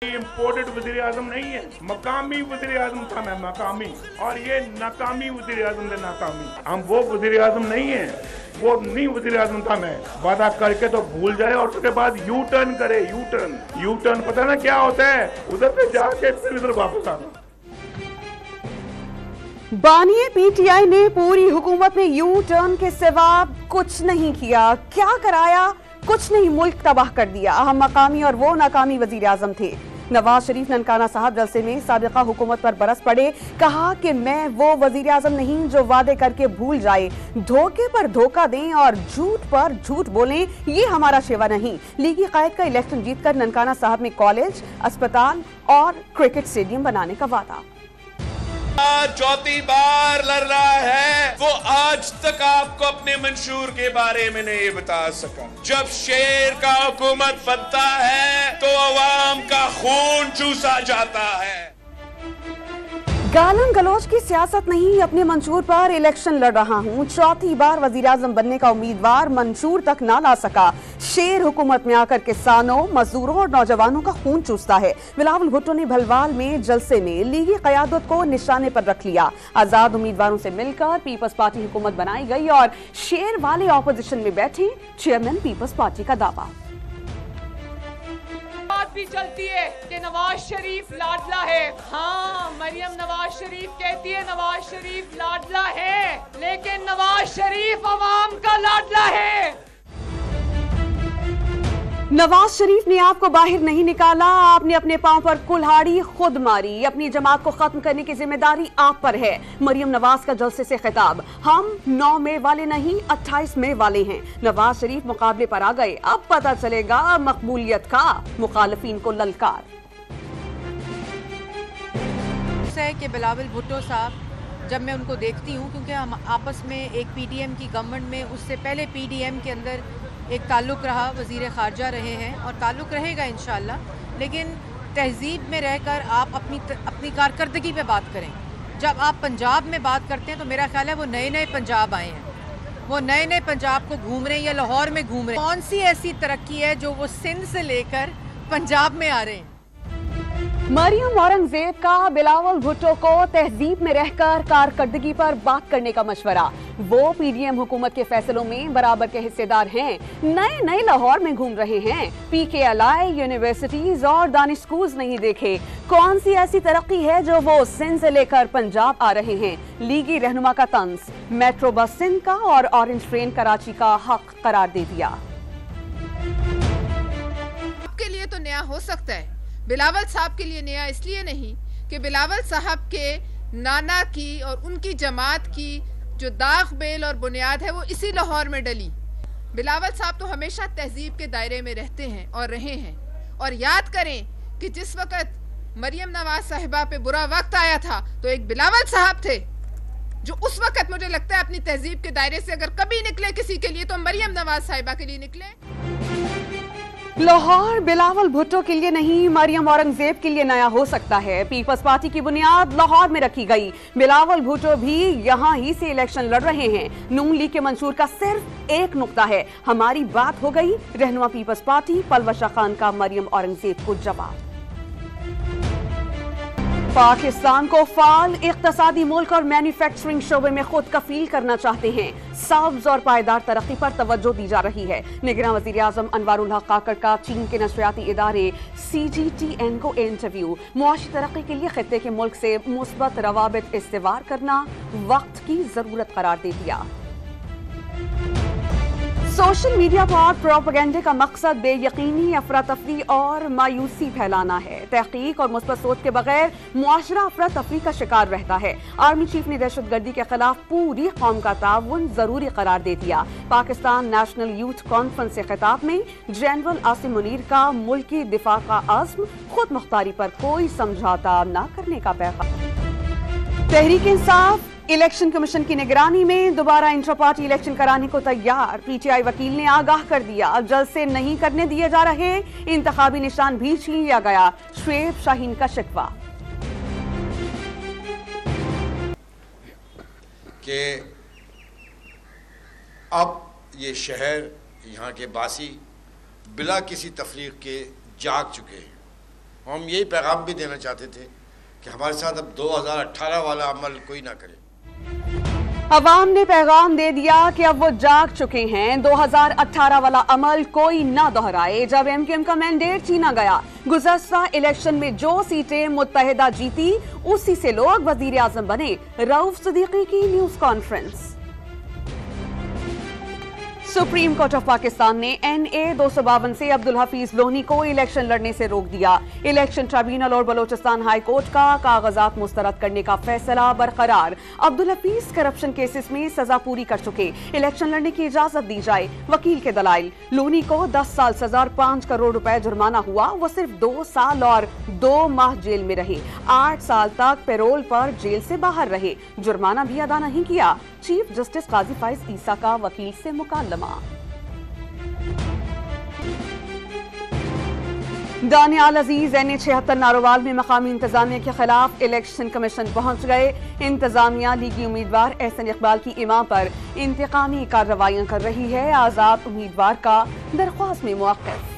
Imported वज़ीर आज़म नहीं है, मकामी वज़ीर आज़म था मैं, मकामी, और ये नाकामी वज़ीर आज़म थे, नाकामी। हम वो वज़ीर आज़म नहीं है, वो नहीं वज़ीर आज़म था मैं। वादा करके तो भूल जाए और उसके बाद यू टर्न करे। यू टर्न पता ना क्या होता है, उधर से जाके फिर इधर वापस आना। बानिए पीटीआई ने पूरी हुकूमत में यू टर्न के सिवा कुछ नहीं किया। क्या कराया? कुछ नहीं, मुल्क तबाह कर दिया। हम मकामी और वो नाकामी वजीर आजम थे। नवाज शरीफ ननकाना साहब जलसे में साबिका हुकूमत पर बरस पड़े। कहा कि मैं वो वजीर आजम नहीं जो वादे करके भूल जाए, धोखे पर धोखा दें और झूठ पर झूठ बोलें, ये हमारा शेवा नहीं। लीगी कायद का इलेक्शन जीतकर ननकाना साहब में कॉलेज, अस्पताल और क्रिकेट स्टेडियम बनाने का वादा। चौथी बार लड़ रहा है, वो आज तक आपको अपने मंशूर के बारे में नहीं बता सका। जब शेर का हुकूमत बनता है तो अवाम का खून चूसा जाता है। गालन गलौज की सियासत नहीं, अपने मंशूर पर इलेक्शन लड़ रहा हूं। चौथी बार वजीर आजम बनने का उम्मीदवार मंशूर तक ना ला सका। शेर हुकूमत में आकर किसानों, मजदूरों और नौजवानों का खून चूसता है। बिलावल भुट्टो ने भलवाल में जलसे में लीगी क़यादत को निशाने पर रख लिया। आजाद उम्मीदवारों से मिलकर पीपल्स पार्टी हुकूमत बनाई गई और शेर वाले ऑपोजिशन में बैठे चेयरमैन पीपल्स पार्टी का दावा। बात भी चलती है कि नवाज शरीफ लाडला है। हाँ, मरियम नवाज शरीफ कहती है नवाज शरीफ लाडला है, लेकिन नवाज शरीफ अवाम का लाडला है। नवाज शरीफ ने आपको बाहर नहीं निकाला, आपने अपने पांव पर कुल्हाड़ी खुद मारी। अपनी जमात को खत्म करने की जिम्मेदारी आप पर है। मरियम नवाज का जलसे से खिताब, हम 9 मई वाले नहीं 28 मई वाले हैं। नवाज शरीफ मुकाबले पर आ गए, अब पता चलेगा मकबूलियत का। मुखालिफिन को ललकार। कि बिलावल भुट्टो साहब, जब मैं उनको देखती हूँ, क्योंकि हम आपस में एक पीडीएम की गवर्नमेंट में, उससे पहले पीडीएम के अंदर एक ताल्लुक़ रहा, वज़ीर ख़ारजा रहे हैं और ताल्लुक़ रहेगा इंशाअल्लाह। लेकिन तहज़ीब में रहकर आप अपनी कारकर्दगी पे बात करें। जब आप पंजाब में बात करते हैं तो मेरा ख्याल है वो नए नए पंजाब आए हैं, वो नए नए पंजाब को घूम रहे हैं या लाहौर में घूम रहे हैं। कौन सी ऐसी तरक्की है जो वो सिंध से लेकर पंजाब में आ रहे हैं? मरियम औरंगजेब का बिलावल भुट्टो को तहजीब में रहकर कारकर्दगी पर बात करने का मशवरा। वो पीडीएम हुकूमत के फैसलों में बराबर के हिस्सेदार हैं, नए नए लाहौर में घूम रहे हैं। पीकेएलआई, यूनिवर्सिटीज और दानिश स्कूल्स नहीं देखे। कौन सी ऐसी तरक्की है जो वो सिंध से लेकर पंजाब आ रहे हैं? लीगी रहनुमा का तंज, मेट्रो बस सिंध का और ऑरेंज ट्रेन कराची का हक करार दे दिया। आपके लिए तो नया हो सकता है, बिलावल साहब के लिए नया इसलिए नहीं कि बिलावल साहब के नाना की और उनकी जमात की जो दाग बेल और बुनियाद है वो इसी लाहौर में डली। बिलावल साहब तो हमेशा तहजीब के दायरे में रहते हैं और रहे हैं। और याद करें कि जिस वक़्त मरियम नवाज साहिबा पे बुरा वक्त आया था तो एक बिलावल साहब थे जो उस वक़्त, मुझे लगता है, अपनी तहजीब के दायरे से अगर कभी निकले किसी के लिए तो मरियम नवाज साहिबा के लिए निकले। लाहौर बिलावल भुट्टो के लिए नहीं, मरियम औरंगजेब के लिए नया हो सकता है। पीपल्स पार्टी की बुनियाद लाहौर में रखी गई। बिलावल भुट्टो भी यहां ही से इलेक्शन लड़ रहे हैं। नून लीग के मंशूर का सिर्फ एक नुक्ता है, हमारी बात हो गई। रहनुमा पीपल्स पार्टी पलवशा खान का मरियम औरंगजेब को जवाब। पाकिस्तान को फाल इक्तसादी मुल्क और मैन्युफैक्चरिंग शोबे में खुद कफील करना चाहते हैं। सब्ज और पायदार तरक्की पर तवज्जो दी जा रही है। निगरान वज़ीर आज़म अनवारुल हक काकड़ का चीन के नशरियाती इदारे CGTN को इंटरव्यू। मुआशी तरक्की के लिए खित्ते के मुल्क से मुस्बत रवाबित इस्तेवार करना वक्त की जरूरत करार दे दिया। सोशल मीडिया पर प्रोपेगेंडे का मकसद बेयकीनी, अफरा तफरी और मायूसी फैलाना है। तहकीक और मुस्बत सोच के बगैर मुआशरा अफरा तफरी का शिकार रहता है। आर्मी चीफ ने दहशतगर्दी के खिलाफ पूरी कौम का ताउन जरूरी करार दे दिया। पाकिस्तान नेशनल यूथ कॉन्फ्रेंस से खिताब में जनरल आसिम मुनीर का मुल्की दिफा का अज़्म, खुद मुख्तारी पर कोई समझौता न करने का पैगाम। तहरीक इंसाफ इलेक्शन कमीशन की निगरानी में दोबारा इंट्रा पार्टी इलेक्शन कराने को तैयार। पीटीआई वकील ने आगाह कर दिया, जलसे नहीं करने दिए जा रहे, इंतखाबी निशान भी छीन लिया गया। शुएब शाहीन का शिकवा कि अब ये शहर, यहाँ के बासी बिला किसी तफरीक के जाग चुके हैं। हम यही पैगाम भी देना चाहते थे कि हमारे साथ अब 2018 वाला अमल कोई ना करे। अवाम ने पैगाम दे दिया कि अब वो जाग चुके हैं, 2018 वाला अमल कोई ना दोहराए। जब एमक्यूएम का मैंडेट छीना गया, गुज़श्ता इलेक्शन में जो सीटें मुत्तहिदा जीती उसी से लोग वजीर आजम बने। रऊफ सिद्दीकी की news conference. Supreme court of Pakistan ने NA 252 से अब्दुल हफीज लोनी को इलेक्शन लड़ने से रोक दिया। इलेक्शन ट्रिब्यूनल और बलोचिस्तान हाई कोर्ट का कागजात मुस्तरद करने का फैसला बरकरार। अब्दुल हफीज करप्शन केसेस में सजा पूरी कर चुके, इलेक्शन लड़ने की इजाजत दी जाए। वकील के दलाइल, लोनी को 10 साल सजा और 5 करोड़ रुपए जुर्माना हुआ। वो सिर्फ 2 साल और 2 माह जेल में रहे, 8 साल तक पैरोल पर जेल से बाहर रहे, जुर्माना भी अदा नहीं किया। चीफ जस्टिस काजी फाइज ईसा का वकील से मुकालमा। दानियाल अजीज NA 76 नारोवाल में मकामी इंतजामिया के खिलाफ इलेक्शन कमीशन पहुंच गए। इंतजामिया लीगी उम्मीदवार एहसन इकबाल की इमाम पर इंतकामी कार्रवाइयां कर रही है। आजाद उम्मीदवार का दरख्वास्त में मौक़िफ़।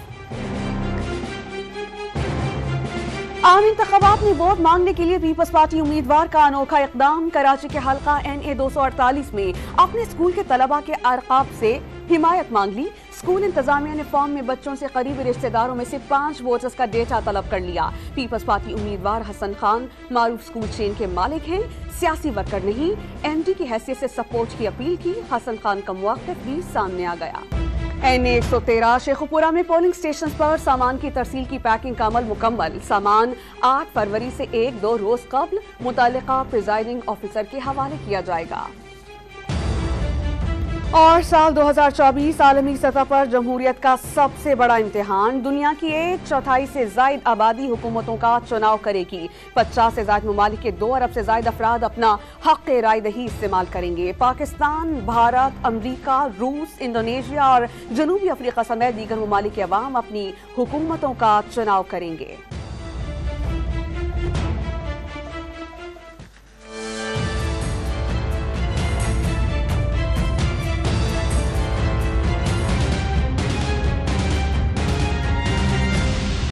आम इंतखाबात में वोट मांगने के लिए पीपल्स पार्टी उम्मीदवार का अनोखा इकदाम। कराची के हल्का NA 248 में अपने स्कूल के तलबा के अरकाब से हिमायत मांग ली। स्कूल इंतजामिया ने फॉर्म में बच्चों से करीबी रिश्तेदारों में से 5 वोटर्स का डेटा तलब कर लिया। पीपल्स पार्टी उम्मीदवार हसन खान मारूफ स्कूल चेन के मालिक हैं, सियासी वर्कर नहीं। MD की हैसियत से सपोर्ट की अपील की। हसन खान का मौक़िफ़ भी सामने आ गया। NA 113 शेखुपुरा में पोलिंग स्टेशन पर सामान की तरसील की पैकिंग का अमल मुकम्मल। सामान 8 फरवरी से 1-2 रोज कबल मुतालिका प्रिजाइडिंग ऑफिसर के हवाले किया जाएगा। और साल 2024 आलमी सतह पर जमहूरियत का सबसे बड़ा इम्तिहान। दुनिया की 1/4 से ज्यादा आबादी हुकूमतों का चुनाव करेगी। 50 से ज्यादा ममालिक के 2 अरब से ज्यादा अफराद अपना हक राय दही इस्तेमाल करेंगे। पाकिस्तान, भारत, अमरीका, रूस, इंडोनेशिया और जनूबी अफ्रीका समेत दीगर ममालिक के अवाम अपनी हुकूमतों का चुनाव करेंगे।